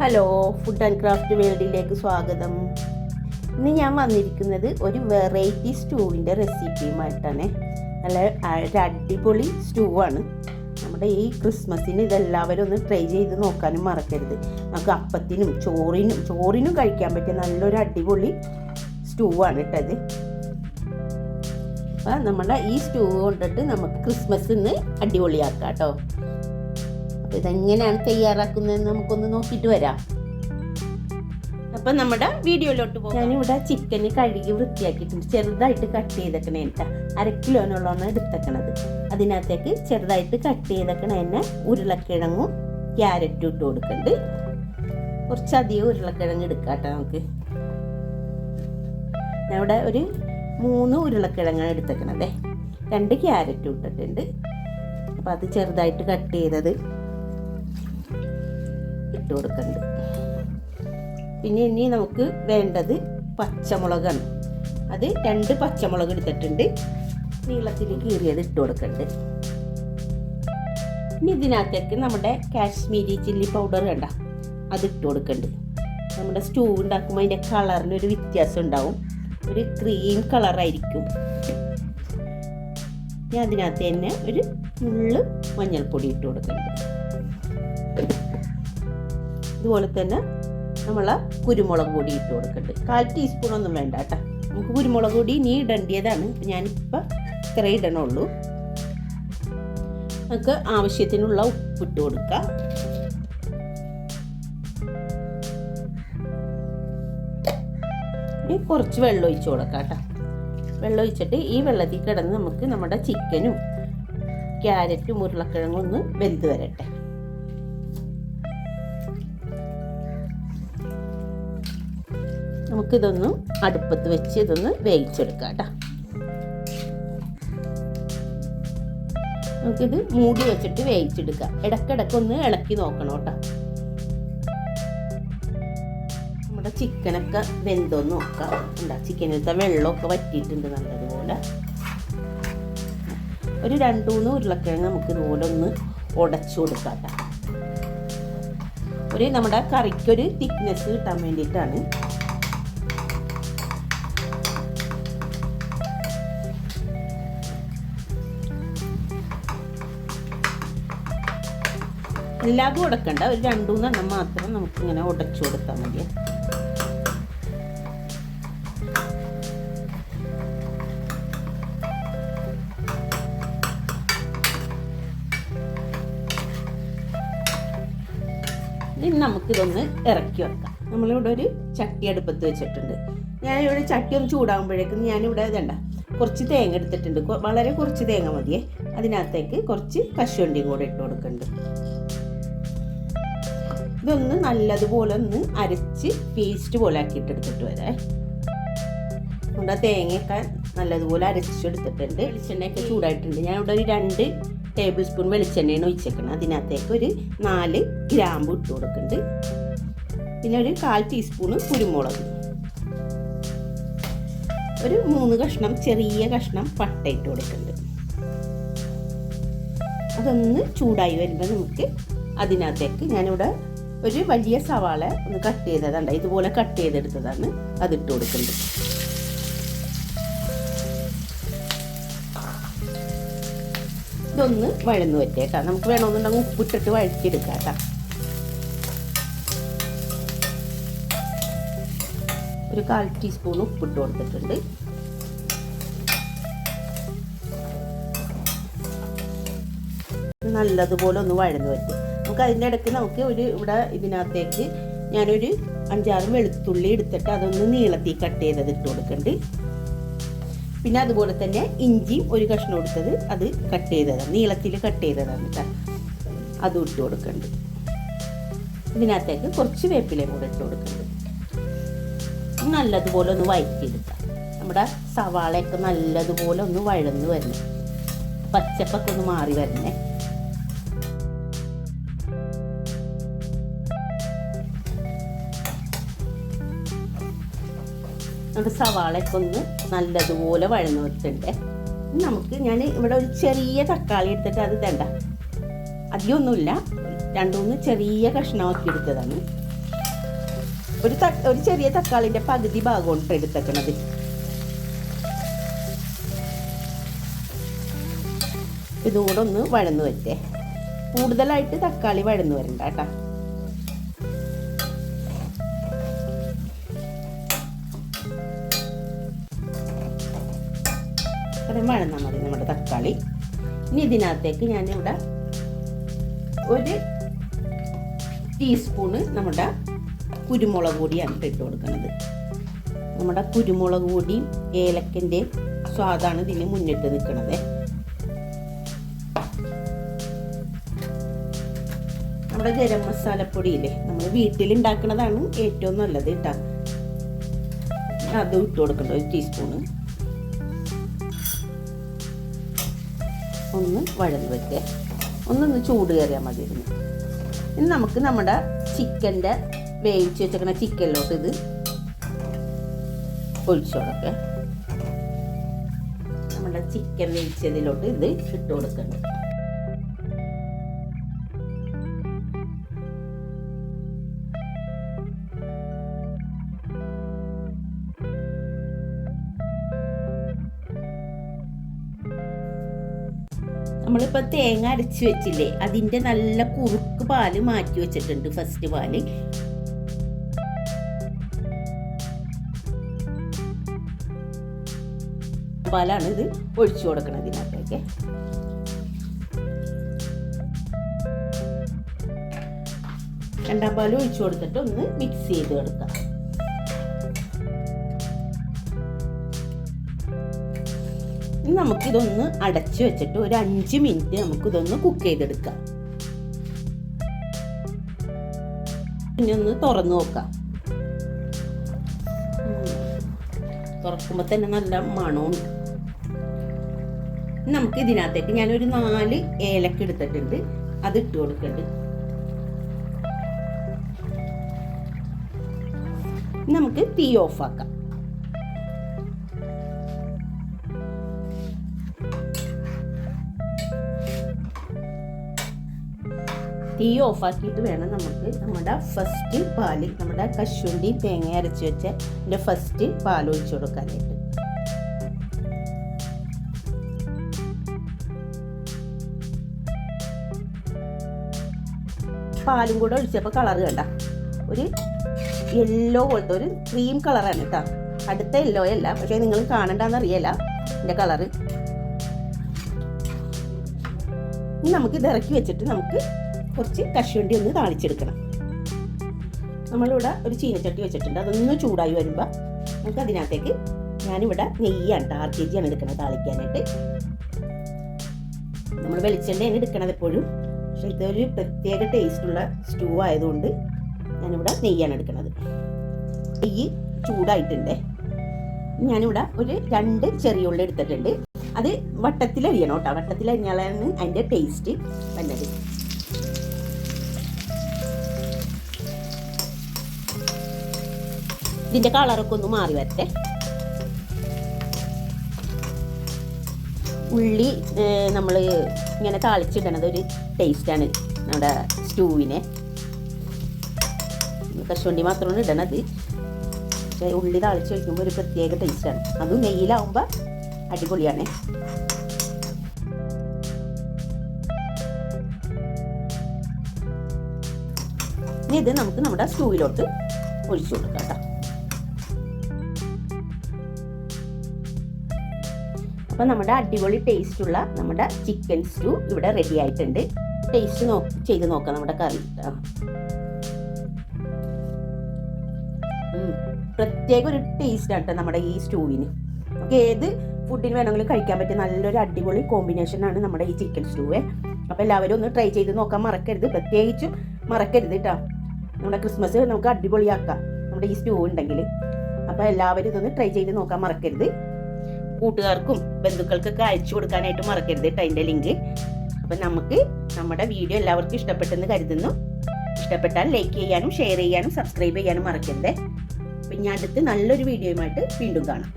Hello, food and craft വേൾഡിലേക്ക് സ്വാഗതം. ഇന്ന് ഞാൻ വന്നിരിക്കുന്നത് ഒരു വെറൈറ്റി സ്റ്റൂവിൻ്റെ റെസിപ്പിയുമായിട്ടാണ്. നല്ല ഒരു അടിപൊളി സ്റ്റൂവാണ്. നമ്മുടെ ഈ ക്രിസ്മസിന് ഇതെല്ലാവരും ഒന്ന് ട്രൈ ചെയ്ത് നോക്കാനും മറക്കരുത്. നമുക്ക് അപ്പത്തിനും ചോറിനും കഴിക്കാൻ പറ്റിയ നല്ലൊരു അടിപൊളി സ്റ്റൂവാണ് ഇട്ടത്. അപ്പം നമ്മുടെ ഈ സ്റ്റൂവ് കൊണ്ടിട്ട് നമുക്ക് ക്രിസ്മസ് ഇന്ന് അടിപൊളിയാക്കാം കേട്ടോ. അപ്പോൾ ഇതെങ്ങനെയാണ് തയ്യാറാക്കുന്നതെന്ന് നമുക്കൊന്ന് നോക്കിയിട്ട് വരാം. അപ്പം നമ്മുടെ വീഡിയോയിലോട്ട് പോകാം. ഞാനിവിടെ ചിക്കന് കഴുകി വൃത്തിയാക്കിയിട്ടുണ്ട്. ചെറുതായിട്ട് കട്ട് ചെയ്തേക്കണേ കേട്ടോ. 1/2 കിലോനുള്ളതാണ് എടുത്തേക്കണത്. അതിനകത്തേക്ക് ചെറുതായിട്ട് കട്ട് ചെയ്തേക്കണ തന്നെ ഉരുളക്കിഴങ്ങും ക്യാരറ്റും ഇട്ട് കൊടുക്കുന്നുണ്ട്. കുറച്ചധികം ഉരുളക്കിഴങ്ങ് എടുക്കാം കേട്ടോ നമുക്ക്. ഞാൻ ഇവിടെ ഒരു 3 ഉരുളക്കിഴങ്ങാണ് എടുത്തേക്കണത്. 2 ക്യാരറ്റും ഇട്ടിട്ടുണ്ട്. അപ്പോൾ അത് ചെറുതായിട്ട് കട്ട് ചെയ്തത് ഇട്ട് കൊടുക്കുന്നുണ്ട്. പിന്നെ ഇനി നമുക്ക് വേണ്ടത് പച്ചമുളകാണ്. അത് 2 പച്ചമുളക് എടുത്തിട്ടുണ്ട്. നീളത്തിൽ കീറിയത് ഇട്ട് കൊടുക്കുന്നുണ്ട്. ഇനി ഇതിനകത്തേക്ക് നമ്മുടെ കാശ്മീരി ചില്ലി പൗഡർ വേണ്ട, അത് ഇട്ട് കൊടുക്കുന്നുണ്ട്. നമ്മുടെ സ്റ്റൂ ഉണ്ടാക്കുമ്പോൾ അതിൻ്റെ കളറിനൊരു വ്യത്യാസം ഉണ്ടാവും. ഒരു ക്രീം കളറായിരിക്കും. ഞാൻ അതിനകത്ത് തന്നെ ഒരു നുള്ള് മഞ്ഞൾപ്പൊടി ഇട്ട് കൊടുക്കുന്നുണ്ട്. ഇതുപോലെ തന്നെ നമ്മൾ കുരുമുളക് പൊടി ഇട്ട് കൊടുക്കുന്നുണ്ട്. 1/4 ടീസ്പൂണൊന്നും വേണ്ട കേട്ടോ. നമുക്ക് കുരുമുളക് പൊടി ഇനി ഇടേണ്ടതാണ്. ഞാനിപ്പോൾ ഇത്ര ഇടണുള്ളൂ. നമുക്ക് ആവശ്യത്തിനുള്ള ഉപ്പിട്ട് കൊടുക്കാം. ഇനി കുറച്ച് വെള്ളം ഒഴിച്ച് കൊടുക്കാം കേട്ടോ. വെള്ളം ഒഴിച്ചിട്ട് ഈ വെള്ളത്തിൽ കിടന്ന് നമുക്ക് നമ്മുടെ ചിക്കനും ക്യാരറ്റും ഉരുളക്കിഴങ്ങും ഒന്ന് വെന്ത് വരട്ടെ. നമുക്കിതൊന്ന് അടുപ്പത്ത് വെച്ച് ഇതൊന്ന് വേവിച്ചെടുക്കാം കേട്ടോ. നമുക്കിത് മൂടി വെച്ചിട്ട് വേവിച്ചെടുക്കാം. ഇടയ്ക്കിടയ്ക്കൊന്ന് ഇളക്കി നോക്കണം കേട്ടോ. നമ്മുടെ ചിക്കനൊക്കെ വെന്തോന്ന് നോക്കാം. എന്താ ചിക്കനിലത്തെ വെള്ളമൊക്കെ വറ്റിയിട്ടുണ്ട് നല്ലതുപോലെ. ഒരു 2-3 ഉരുളക്കിഴങ്ങ് നമുക്ക് ഇതുപോലെ ഒന്ന് ഉടച്ചു കൊടുക്കാം കേട്ടോ. നമ്മുടെ കറിക്കൊരു തിക്നെസ് കിട്ടാൻ വേണ്ടിയിട്ടാണ്. എല്ലാതും ഉടക്കണ്ട, ഒരു 2-3 എണ്ണം മാത്രം നമുക്കിങ്ങനെ ഉടച്ചു കൊടുത്താൽ മതി. ഇനി നമുക്കിതൊന്ന് ഇറക്കി വെക്കാം. നമ്മളിവിടെ ഒരു ചട്ടി അടുപ്പത്ത് വെച്ചിട്ടുണ്ട്. ഞാനിവിടെ ചട്ടി ഒന്ന് ചൂടാകുമ്പോഴേക്കും ഞാനിവിടെ ഇതണ്ട കുറച്ച് തേങ്ങ എടുത്തിട്ടുണ്ട്. വളരെ കുറച്ച് തേങ്ങ മതിയേ. അതിനകത്തേക്ക് കുറച്ച് കശുവണ്ടിയും കൂടെ ഇട്ട് കൊടുക്കുന്നുണ്ട്. ഇതൊന്ന് നല്ലതുപോലെ ഒന്ന് അരച്ച് പേസ്റ്റ് പോലെ ആക്കിയിട്ട് എടുത്തിട്ട് വരാം. നമ്മുടെ തേങ്ങയൊക്കെ നല്ലതുപോലെ അരച്ചെടുത്തിട്ടുണ്ട്. വെളിച്ചെണ്ണയൊക്കെ ചൂടായിട്ടുണ്ട്. ഞാനിവിടെ ഒരു 2 ടേബിൾ സ്പൂൺ വെളിച്ചെണ്ണയാണ് ഒഴിച്ചേക്കണം. അതിനകത്തേക്ക് ഒരു 4 ഗ്രാമ്പു ഇട്ട് കൊടുക്കുന്നുണ്ട്. പിന്നെ ഒരു 1/4 ടീസ്പൂണ് കുരുമുളക്, ഒരു 3 ചെറിയ കഷ്ണം പട്ട ഇട്ട് കൊടുക്കുന്നുണ്ട്. അതൊന്ന് ചൂടായി വരുമ്പോൾ നമുക്ക് അതിനകത്തേക്ക് ഞാനിവിടെ ഒരു വലിയ സവാള ഒന്ന് കട്ട് ചെയ്തതാണ്. ഇതുപോലെ കട്ട് ചെയ്തെടുത്തതാണ്. അതിട്ട് കൊടുക്കുന്നുണ്ട്. ഇതൊന്ന് വഴന്ന് പറ്റേക്കാം. നമുക്ക് വേണമെന്നുണ്ടെങ്കിൽ ഉപ്പിട്ടിട്ട് വഴറ്റിയെടുക്കാം കേട്ടോ. ഒരു 1/4 ടീസ്പൂൺ ഉപ്പിട്ട് കൊടുത്തിട്ടുണ്ട്. നല്ലതുപോലെ ഒന്ന് വഴന്ന് പറ്റും. നമുക്ക് അതിൻ്റെ ഇടയ്ക്ക് നമുക്ക് ഇവിടെ ഇതിനകത്തേക്ക് ഞാനൊരു 5-6 വെളുത്തുള്ളി എടുത്തിട്ട് അതൊന്ന് നീളത്തിൽ കട്ട് ചെയ്തത് ഇട്ട് കൊടുക്കുന്നുണ്ട്. പിന്നെ അതുപോലെ തന്നെ ഇഞ്ചിയും ഒരു കഷ്ണം എടുത്തത് അത് കട്ട് ചെയ്തതാണ്, നീളത്തിൽ കട്ട് ചെയ്തതാണ് കേട്ടോ. അതും ഇട്ട് കൊടുക്കുന്നുണ്ട്. ഇതിനകത്തേക്ക് കുറച്ച് വേപ്പിലയും കൂടെ ഇട്ട് കൊടുക്കുന്നുണ്ട്. നല്ലതുപോലെ ഒന്ന് വഴറ്റിയെടുക്കാം. നമ്മുടെ സവാളയൊക്കെ നല്ലതുപോലെ ഒന്ന് വഴന്ന് വരണം. പച്ചപ്പൊക്കെ ഒന്ന് മാറി വരണേ. നമ്മുടെ സവാളയൊക്കെ ഒന്ന് നല്ലതുപോലെ വഴന്ന് വെച്ചിട്ടുണ്ട്. ഞാൻ ഇവിടെ ഒരു ചെറിയ തക്കാളി എടുത്തിട്ട് അത് അധികമൊന്നുമില്ല, 2-3 ചെറിയ കഷ്ണമാക്കി എടുത്തതാണ്. ഒരു ചെറിയ തക്കാളിൻ്റെ പകുതി ഭാഗമാണ് എടുത്തേക്കണത്. ഇതും കൂടെ ഒന്ന് വഴന്നു വരട്ടെ. കൂടുതലായിട്ട് തക്കാളി വഴന്നു വരണ്ട കേട്ടോ. അത്രയും വഴന്നാൽ മതി നമ്മുടെ തക്കാളി. ഇനി ഇതിനകത്തേക്ക് ഞാനിവിടെ 1 ടീസ്പൂണ് നമ്മുടെ കുരുമുളക് പൊടിയാണ് ഇട്ട് കൊടുക്കുന്നത്. നമ്മുടെ കുരുമുളക് പൊടിയും ഏലക്കൻ്റെ സ്വാദാണ് ഇതിന് മുന്നിട്ട് നിൽക്കുന്നത്. നമ്മുടെ ഗരം മസാലപ്പൊടിയില്ലേ, നമ്മൾ വീട്ടിലുണ്ടാക്കുന്നതാണ് ഏറ്റവും നല്ലത് കേട്ടോ. അതും ഇട്ട് കൊടുക്കണ്ട 1 ടീസ്പൂണ്. ഒന്ന് വഴന്ന് വെക്കുക, ഒന്നൊന്ന് ചൂട് കയറിയാൽ മതി ഇതിന്. ഇനി നമുക്ക് നമ്മുടെ ചിക്കൻ്റെ വേവിച്ച് വെച്ചേക്കുന്ന ചിക്കനിലോട്ട് ഇത് ഒഴിച്ചു കൊടുക്കുക. നമ്മുടെ ചിക്കൻ വേവിച്ചതിലോട്ട് ഇത് ഇട്ട് കൊടുക്കണം. നമ്മളിപ്പോൾ തേങ്ങ അരച്ച് വെച്ചില്ലേ, അതിൻ്റെ നല്ല കുറുക്ക് പാല് മാറ്റി വെച്ചിട്ടുണ്ട്. ഫസ്റ്റ് പാല് പാലാണ് ഇത് ഒഴിച്ചു കൊടുക്കണം ഇതിനകത്തേക്ക്. രണ്ടാം പാല് ഒഴിച്ചു കൊടുത്തിട്ട് ഒന്ന് മിക്സ് ചെയ്ത് കൊടുക്കാം. നമുക്കിതൊന്ന് അടച്ചു വെച്ചിട്ട് ഒരു 5 മിനിറ്റ് നമുക്കിതൊന്ന് കുക്ക് ചെയ്തെടുക്കാം. പിന്നെ ഒന്ന് തുറന്നു നോക്കാം. തുറക്കുമ്പോൾ തന്നെ നല്ല മണമുണ്ട്. നമുക്ക് ഇതിനകത്തേക്ക് ഞാനൊരു 4 ഏലക്ക എടുത്തിട്ടുണ്ട്, അത് ഇട്ട് കൊടുക്കണ്ട്. നമുക്ക് തീ ഓഫാക്കാം. തീ ഓഫാക്കിയിട്ട് വേണം നമുക്ക് നമ്മുടെ ഫസ്റ്റ് പാല്, നമ്മുടെ കശുവണ്ടി തേങ്ങ അരച്ച് വെച്ച ഫസ്റ്റ് പാൽ ഒഴിച്ചു കൊടുക്കാനായിട്ട്. പാലും കൂടെ ഒഴിച്ചപ്പോൾ കളറ് കണ്ട ഒരു യെല്ലോ പോലത്തെ ഒരു ക്രീം കളറാണ് കേട്ടോ. അടുത്ത യെല്ലോ അല്ല, പക്ഷേ നിങ്ങൾ കാണണ്ടെന്നറിയല്ല എൻ്റെ കളറ്. ഇനി നമുക്ക് ഇത് ഇറക്കി വെച്ചിട്ട് നമുക്ക് കുറച്ച് കശുവണ്ടി ഒന്ന് താളിച്ചെടുക്കണം. നമ്മളിവിടെ ഒരു ചീനച്ചട്ടി വെച്ചിട്ടുണ്ട്, അതൊന്ന് ചൂടായി വരുമ്പോൾ നമുക്ക് അതിനകത്തേക്ക് ഞാനിവിടെ നെയ്യാണ് RKG ആണ് എടുക്കുന്നത് താളിക്കാനായിട്ട്. നമ്മൾ വെളിച്ചെണ്ണയാണ് എടുക്കണത് എപ്പോഴും, പക്ഷെ ഇതൊരു പ്രത്യേക ടേസ്റ്റുള്ള സ്റ്റൂ ആയതുകൊണ്ട് ഞാനിവിടെ നെയ്യാണ് എടുക്കുന്നത്. നെയ്യ് ചൂടായിട്ടുണ്ട്. ഞാനിവിടെ ഒരു 2 ചെറിയ ഉള്ളി എടുത്തിട്ടുണ്ട്. അത് വട്ടത്തിലരിയണം കേട്ടോ. വട്ടത്തിലരിഞ്ഞാലാണ് അതിൻ്റെ ടേസ്റ്റ് വന്നത്. ഇതിൻ്റെ കളറൊക്കെ ഒന്ന് മാറി വരട്ടെ. ഉള്ളി നമ്മൾ ഇങ്ങനെ താളിച്ചിടണത് ഒരു ടേസ്റ്റാണ് നമ്മുടെ സ്റ്റൂവിന്. കശുവണ്ടി മാത്രമാണ് ഇടണത്, പക്ഷേ ഉള്ളി താളിച്ച് വയ്ക്കുമ്പോൾ ഒരു പ്രത്യേക ടേസ്റ്റാണ്. അതും നെയ്യിലാവുമ്പോൾ അടിപൊളിയാണ്. ഇനി ഇത് നമുക്ക് നമ്മുടെ സ്റ്റൂവിലോട്ട് ഒഴിച്ചു കൊടുക്കാം കേട്ടോ. അപ്പോൾ നമ്മുടെ അടിപൊളി ടേസ്റ്റുള്ള നമ്മുടെ ചിക്കൻ സ്റ്റൂ ഇവിടെ റെഡി ആയിട്ടുണ്ട്. ടേസ്റ്റ് ചെയ്ത് നോക്കാം നമ്മുടെ കറി. പ്രത്യേക ഒരു ടേസ്റ്റ് ആണ് നമ്മുടെ ഈ സ്റ്റൂവിന്. നമുക്ക് ഏത് ഫുഡിന് വേണമെങ്കിലും കഴിക്കാൻ പറ്റിയ നല്ലൊരു അടിപൊളി കോമ്പിനേഷനാണ് നമ്മുടെ ഈ ചിക്കൻ സ്റ്റൂവേ. അപ്പോൾ എല്ലാവരും ഒന്ന് ട്രൈ ചെയ്ത് നോക്കാൻ മറക്കരുത്, പ്രത്യേകിച്ചും മറക്കരുത് കേട്ടോ. നമ്മുടെ ക്രിസ്മസ് നമുക്ക് അടിപൊളിയാക്കാം നമ്മുടെ ഈ സ്റ്റൂ ഉണ്ടെങ്കിൽ. അപ്പോൾ എല്ലാവരും ഇതൊന്ന് ട്രൈ ചെയ്ത് നോക്കാൻ മറക്കരുത്. കൂട്ടുകാർക്കും ബന്ധുക്കൾക്കൊക്കെ അയച്ചു കൊടുക്കാനായിട്ട് മറക്കരുത് കേട്ടോ അതിൻ്റെ ലിങ്ക്. അപ്പം നമുക്ക് നമ്മുടെ വീഡിയോ എല്ലാവർക്കും ഇഷ്ടപ്പെട്ടെന്ന് കരുതുന്നു. ഇഷ്ടപ്പെട്ടാൽ ലൈക്ക് ചെയ്യാനും ഷെയർ ചെയ്യാനും സബ്സ്ക്രൈബ് ചെയ്യാനും മറക്കരുത്. അപ്പം ഞാൻ അടുത്ത് നല്ലൊരു വീഡിയോയുമായിട്ട് വീണ്ടും കാണാം.